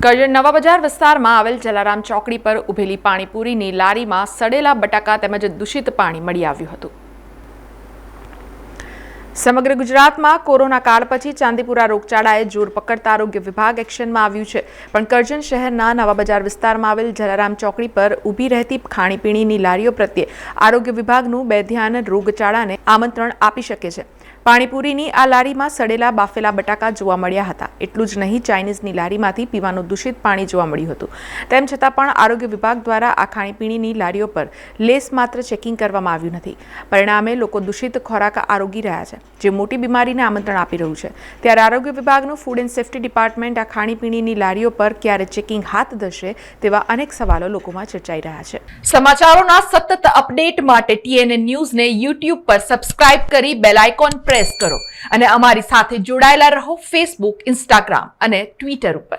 કરજણ નવા બજાર વિસ્તારમાં આવેલ જલારામ ચોકડી પર ઉભેલી પાણીપુરીની લારીમાં સડેલા બટાકા તેમજ દૂષિત પાણી મળી આવ્યું હતું। સમગ્ર ગુજરાતમાં કોરોના કાળ પછી ચાંદીપુરા રોગચાળાએ જોર પકડતા આરોગ્ય વિભાગ એક્શનમાં આવ્યું છે, પણ કરજણ શહેરના નવા બજાર વિસ્તારમાં આવેલ જલારામ ચોકડી પર ઊભી રહેતી ખાણીપીણીની લારીઓ પ્રત્યે આરોગ્ય વિભાગનું બેધ્યાન રોગચાળાને આમંત્રણ આપી શકે છે। પાણીપુરીની આ લારીમાં સડેલા બાફેલા બટાકા જોવા મળ્યા હતા। એટલું જ નહીં, ચાઇનીઝની લારીમાંથી પીવાનું દૂષિત પાણી જોવા મળ્યું હતું। તેમ છતાં પણ આરોગ્ય વિભાગ દ્વારા આ ખાણીપીણીની લારીઓ પર લેસ માત્ર ચેકિંગ કરવામાં આવ્યું નથી। પરિણામે લોકો દૂષિત ખોરાક આરોગી રહ્યા છે, જે મોટી બીમારીને આમંત્રણ આપી રહ્યું છે। ત્યારે આરોગ્ય વિભાગનું ફૂડ એન્ડ સેફ્ટી ડિપાર્ટમેન્ટ આ ખાણીપીણીની લારીઓ પર ક્યારે ચેકિંગ હાથ ધરશે તેવા અનેક સવાલો લોકોમાં ચર્ચાઈ રહ્યા છે। સમાચારોના સતત અપડેટ માટે TNN ન્યૂઝને YouTube પર સબસ્ક્રાઇબ કરી બેલ આઇકોન પ્રેસ કરો અને અમારી સાથે જોડાયેલા રહો Facebook, Instagram અને Twitter ઉપર।